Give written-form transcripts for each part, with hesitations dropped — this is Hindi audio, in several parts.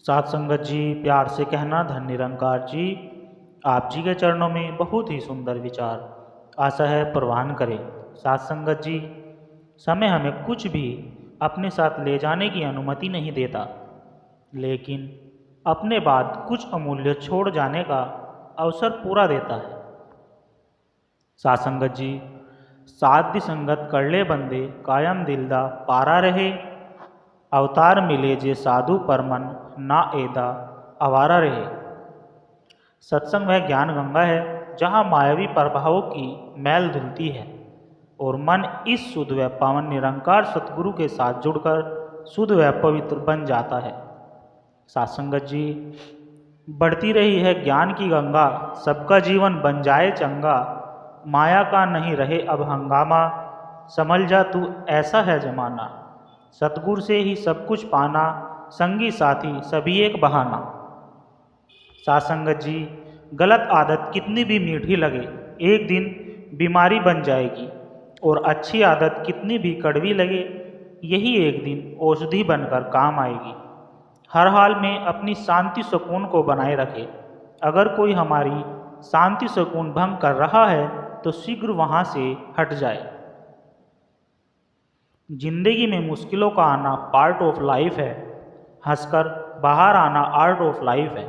साथ संगत जी, प्यार से कहना धन निरंकार जी। आप जी के चरणों में बहुत ही सुंदर विचार, आशा है प्रवान करें। साथ संगत जी, समय हमें कुछ भी अपने साथ ले जाने की अनुमति नहीं देता, लेकिन अपने बाद कुछ अमूल्य छोड़ जाने का अवसर पूरा देता है। साथ संगत जी, साध्य संगत कर ले बंदे, कायम दिलदा पारा रहे। अवतार मिले जे साधु पर मन, ना एदा आवारा रहे। सत्संग वह ज्ञान गंगा है जहाँ मायावी प्रभावों की मैल धुलती है और मन इस शुद्ध व पावन निरंकार सतगुरु के साथ जुड़कर शुद्ध व पवित्र बन जाता है। साथ संगत जी, बढ़ती रही है ज्ञान की गंगा, सबका जीवन बन जाए चंगा। माया का नहीं रहे अब हंगामा, समझ जा तू ऐसा है जमाना। सतगुरु से ही सब कुछ पाना, संगी साथी सभी एक बहाना। साथ संगत जी, गलत आदत कितनी भी मीठी लगे, एक दिन बीमारी बन जाएगी, और अच्छी आदत कितनी भी कड़वी लगे, यही एक दिन औषधि बनकर काम आएगी। हर हाल में अपनी शांति सुकून को बनाए रखे। अगर कोई हमारी शांति सुकून भंग कर रहा है तो शीघ्र वहाँ से हट जाए। जिंदगी में मुश्किलों का आना पार्ट ऑफ लाइफ है, हंसकर बाहर आना आर्ट ऑफ लाइफ है।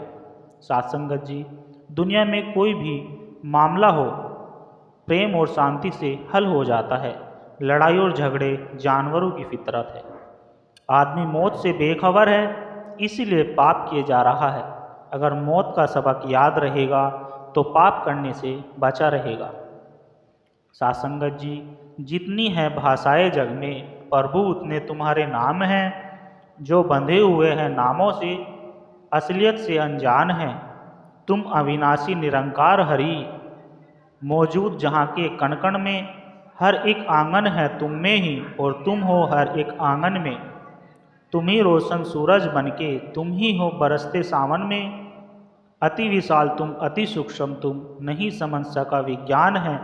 साथ संगत जी, दुनिया में कोई भी मामला हो, प्रेम और शांति से हल हो जाता है। लड़ाई और झगड़े जानवरों की फितरत है। आदमी मौत से बेखबर है, इसीलिए पाप किए जा रहा है। अगर मौत का सबक याद रहेगा तो पाप करने से बचा रहेगा। साथ संगत जी, जितनी है भाषाएं जग में, प्रभु उतने तुम्हारे नाम हैं। जो बंधे हुए हैं नामों से, असलियत से अनजान हैं। तुम अविनाशी निरंकार हरि, मौजूद जहाँ के कण कण में। हर एक आंगन है तुम में ही, और तुम हो हर एक आंगन में। तुम ही रोशन सूरज बनके, तुम ही हो बरसते सावन में। अति विशाल तुम, अति सूक्ष्म तुम, नहीं समझ सका विज्ञान है।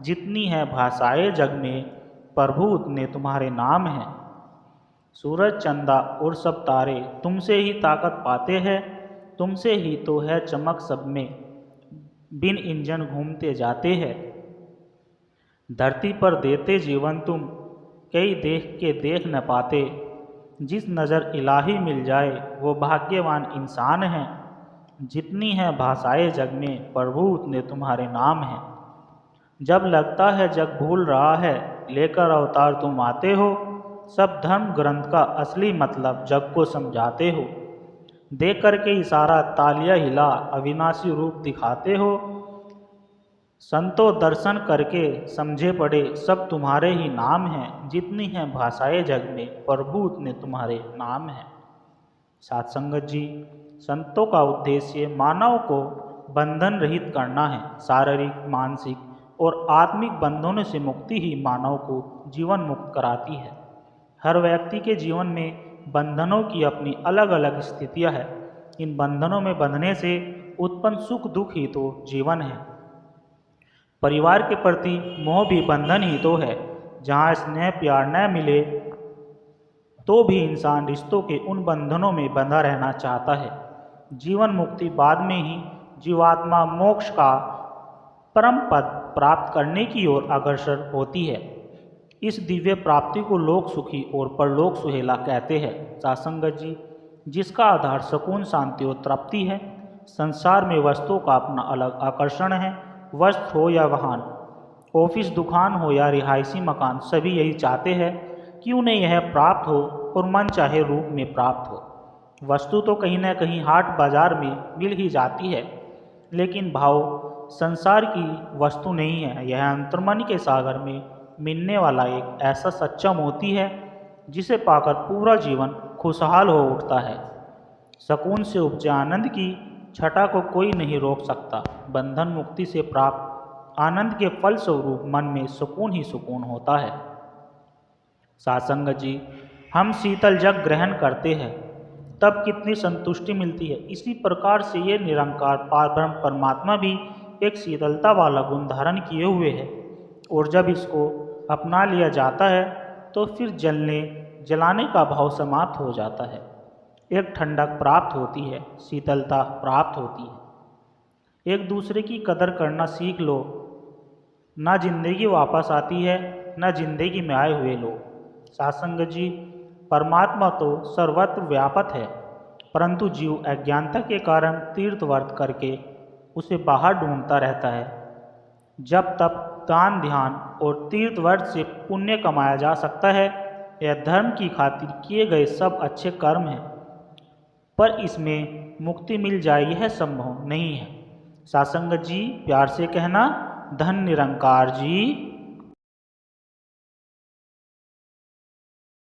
जितनी है भाषाएं जग में, प्रभु उतने तुम्हारे नाम हैं। सूरज चंदा और सब तारे तुमसे ही ताकत पाते हैं। तुमसे ही तो है चमक सब में, बिन इंजन घूमते जाते हैं। धरती पर देते जीवन तुम, कई देख के देख न पाते। जिस नज़र इलाही मिल जाए वो भाग्यवान इंसान है। जितनी है भाषाएं जग में, प्रभु उतने तुम्हारे नाम हैं। जब लगता है जग भूल रहा है, लेकर अवतार तुम आते हो। सब धर्म ग्रंथ का असली मतलब जग को समझाते हो। देख करके इशारा तालियां हिला, अविनाशी रूप दिखाते हो। संतों दर्शन करके समझे पड़े, सब तुम्हारे ही नाम हैं। जितनी हैं भाषाएं जग में, प्रभु उतने तुम्हारे नाम हैं। साथ संगत जी, संतों का उद्देश्य मानव को बंधन रहित करना है। शारीरिक, मानसिक और आत्मिक बंधनों से मुक्ति ही मानव को जीवन मुक्त कराती है। हर व्यक्ति के जीवन में बंधनों की अपनी अलग अलग स्थितियां हैं। इन बंधनों में बंधने से उत्पन्न सुख दुख ही तो जीवन है। परिवार के प्रति मोह भी बंधन ही तो है। जहाँ स्नेह प्यार न मिले तो भी इंसान रिश्तों के उन बंधनों में बंधा रहना चाहता है। जीवन मुक्ति बाद में ही जीवात्मा मोक्ष का परम पद प्राप्त करने की ओर अग्रसर होती है। इस दिव्य प्राप्ति को लोक सुखी और परलोक सुहेला कहते हैं। साथ संगत जी, जिसका आधार सुकून, शांति और तृप्ति है। संसार में वस्तुओं का अपना अलग आकर्षण है। वस्त्र हो या वाहन, ऑफिस दुकान हो या रिहायशी मकान, सभी यही चाहते हैं कि उन्हें यह प्राप्त हो और मन चाहे रूप में प्राप्त हो। वस्तु तो कहीं न कहीं हाट बाजार में मिल ही जाती है, लेकिन भाव संसार की वस्तु नहीं है। यह अंतर्मन के सागर में मिलने वाला एक ऐसा सच्चा मोती है जिसे पाकर पूरा जीवन खुशहाल हो उठता है। सुकून से उपजे आनंद की छटा को कोई नहीं रोक सकता। बंधन मुक्ति से प्राप्त आनंद के फल स्वरूप मन में सुकून ही सुकून होता है। साथ संगत जी, हम शीतल जग ग्रहण करते हैं तब कितनी संतुष्टि मिलती है। इसी प्रकार से ये निरंकार पारब्रह्म परमात्मा भी एक शीतलता वाला गुण धारण किए हुए है, और जब इसको अपना लिया जाता है तो फिर जलने जलाने का भाव समाप्त हो जाता है। एक ठंडक प्राप्त होती है, शीतलता प्राप्त होती है। एक दूसरे की कदर करना सीख लो। ना जिंदगी वापस आती है, न जिंदगी में आए हुए लोग। सात्संगत जी, परमात्मा तो सर्वत्र व्यापक है, परंतु जीव अज्ञानता के कारण तीर्थ वर्त करके उसे बाहर ढूंढता रहता है। जब तब दान ध्यान और तीर्थ वर्त से पुण्य कमाया जा सकता है, यह धर्म की खातिर किए गए सब अच्छे कर्म हैं, पर इसमें मुक्ति मिल जाए यह संभव नहीं है। सात्संगत जी, प्यार से कहना, धन निरंकार जी।